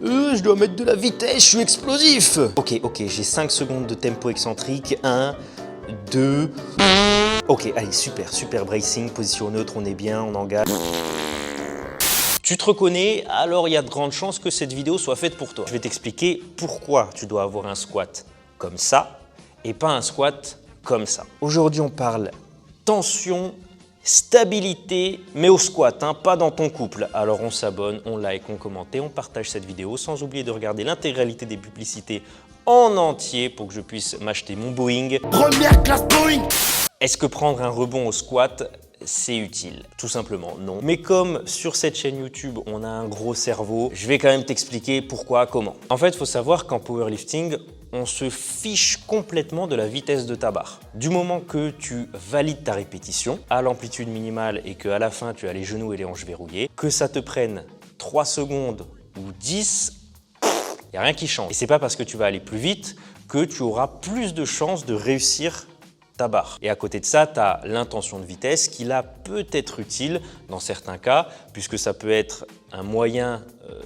Je dois mettre de la vitesse, je suis explosif. Ok, j'ai 5 secondes de tempo excentrique. 1, 2... Ok, allez, super bracing, position neutre, on est bien, on engage. Tu te reconnais, alors il y a de grandes chances que cette vidéo soit faite pour toi. Je vais t'expliquer pourquoi tu dois avoir un squat comme ça et pas un squat comme ça. Aujourd'hui, on parle tension, stabilité, mais au squat, hein, pas dans ton couple. Alors on s'abonne, on like, on commente et on partage cette vidéo sans oublier de regarder l'intégralité des publicités en entier pour que je puisse m'acheter mon Boeing. Première classe Boeing. Est-ce que prendre un rebond au squat, c'est utile? Tout simplement non. Mais comme sur cette chaîne YouTube, on a un gros cerveau, je vais quand même t'expliquer pourquoi, comment. En fait, il faut savoir qu'en powerlifting, on se fiche complètement de la vitesse de ta barre. Du moment que tu valides ta répétition à l'amplitude minimale et qu'à la fin, tu as les genoux et les hanches verrouillées, que ça te prenne 3 secondes ou 10, il n'y a rien qui change. Et c'est pas parce que tu vas aller plus vite que tu auras plus de chances de réussir ta barre. Et à côté de ça, tu as l'intention de vitesse qui là peut être utile dans certains cas, puisque ça peut être un moyen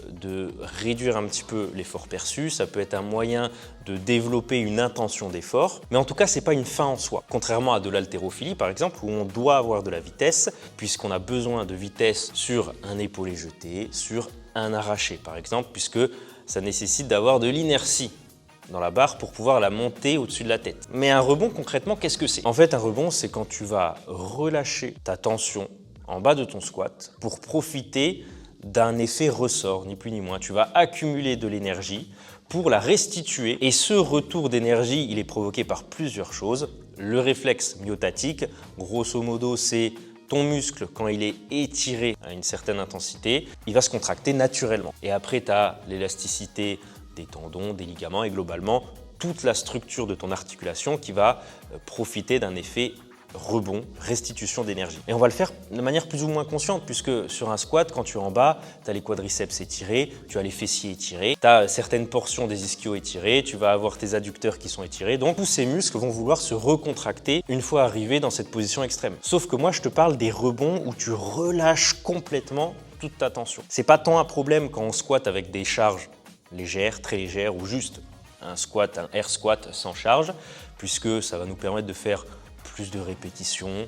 de réduire un petit peu l'effort perçu, ça peut être un moyen de développer une intention d'effort, mais en tout cas, ce n'est pas une fin en soi. Contrairement à de l'haltérophilie, par exemple, où on doit avoir de la vitesse, puisqu'on a besoin de vitesse sur un épaulé jeté, sur un arraché, par exemple, puisque ça nécessite d'avoir de l'inertie dans la barre pour pouvoir la monter au-dessus de la tête. Mais un rebond, concrètement, qu'est-ce que c'est? En fait, un rebond, c'est quand tu vas relâcher ta tension en bas de ton squat pour profiter d'un effet ressort, ni plus ni moins. Tu vas accumuler de l'énergie pour la restituer. Et ce retour d'énergie, il est provoqué par plusieurs choses. Le réflexe myotatique, grosso modo, c'est ton muscle, quand il est étiré à une certaine intensité, il va se contracter naturellement. Et après, tu as l'élasticité des tendons, des ligaments et globalement toute la structure de ton articulation qui va profiter d'un effet rebond, restitution d'énergie. Et on va le faire de manière plus ou moins consciente puisque sur un squat, quand tu es en bas, tu as les quadriceps étirés, tu as les fessiers étirés, tu as certaines portions des ischios étirés, tu vas avoir tes adducteurs qui sont étirés. Donc tous ces muscles vont vouloir se recontracter une fois arrivés dans cette position extrême. Sauf que moi, je te parle des rebonds où tu relâches complètement toute ta tension. C'est pas tant un problème quand on squatte avec des charges légère, très légère ou juste un squat, un air squat sans charge, puisque ça va nous permettre de faire plus de répétitions,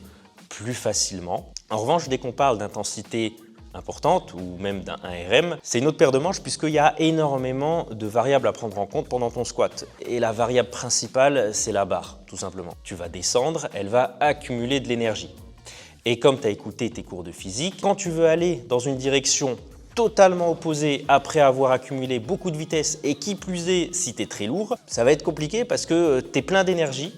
plus facilement. En revanche, dès qu'on parle d'intensité importante ou même d'un RM, c'est une autre paire de manches puisqu'il y a énormément de variables à prendre en compte pendant ton squat. Et la variable principale, c'est la barre, tout simplement. Tu vas descendre, elle va accumuler de l'énergie. Et comme tu as écouté tes cours de physique, quand tu veux aller dans une direction totalement opposé après avoir accumulé beaucoup de vitesse et qui plus est si tu es très lourd, ça va être compliqué parce que tu es plein d'énergie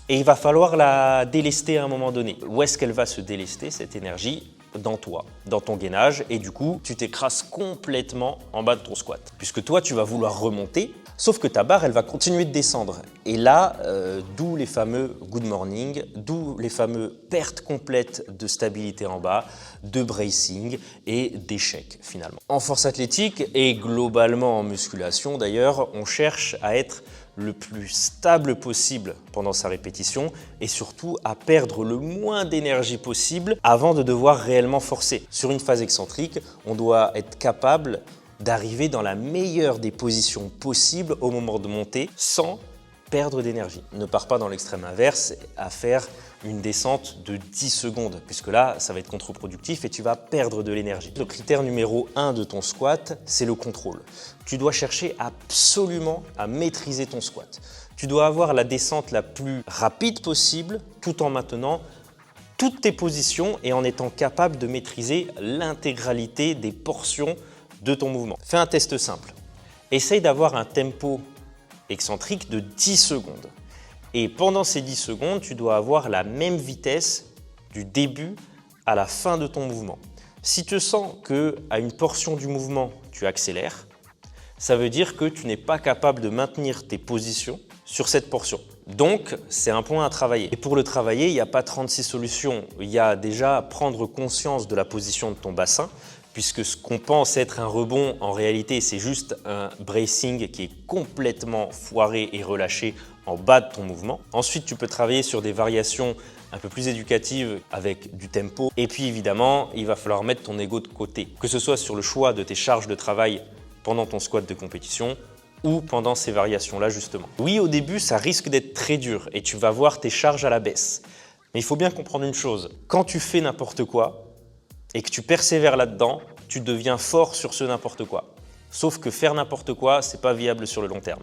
et il va falloir la délester à un moment donné. Où est-ce qu'elle va se délester cette énergie? Dans toi, dans ton gainage et du coup tu t'écrases complètement en bas de ton squat puisque toi tu vas vouloir remonter sauf que ta barre elle va continuer de descendre et là d'où les fameux good morning, d'où les fameux pertes complètes de stabilité en bas, de bracing et d'échec finalement. En force athlétique et globalement en musculation d'ailleurs, on cherche à être le plus stable possible pendant sa répétition et surtout à perdre le moins d'énergie possible avant de devoir réellement forcer. Sur une phase excentrique, on doit être capable d'arriver dans la meilleure des positions possibles au moment de monter sans perdre d'énergie. Ne pars pas dans l'extrême inverse à faire une descente de 10 secondes, puisque là, ça va être contre-productif et tu vas perdre de l'énergie. Le critère numéro 1 de ton squat, c'est le contrôle. Tu dois chercher absolument à maîtriser ton squat. Tu dois avoir la descente la plus rapide possible, tout en maintenant toutes tes positions et en étant capable de maîtriser l'intégralité des portions de ton mouvement. Fais un test simple. Essaye d'avoir un tempo excentrique de 10 secondes. Et pendant ces 10 secondes, tu dois avoir la même vitesse du début à la fin de ton mouvement. Si tu sens qu'à une portion du mouvement, tu accélères, ça veut dire que tu n'es pas capable de maintenir tes positions sur cette portion. Donc, c'est un point à travailler. Et pour le travailler, il n'y a pas 36 solutions. Il y a déjà prendre conscience de la position de ton bassin, puisque ce qu'on pense être un rebond, en réalité, c'est juste un bracing qui est complètement foiré et relâché en bas de ton mouvement. Ensuite, tu peux travailler sur des variations un peu plus éducatives avec du tempo. Et puis, évidemment, il va falloir mettre ton ego de côté, que ce soit sur le choix de tes charges de travail pendant ton squat de compétition ou pendant ces variations-là justement. Oui, au début, ça risque d'être très dur et tu vas voir tes charges à la baisse. Mais il faut bien comprendre une chose, quand tu fais n'importe quoi et que tu persévères là-dedans, tu deviens fort sur ce n'importe quoi. Sauf que faire n'importe quoi, c'est pas viable sur le long terme.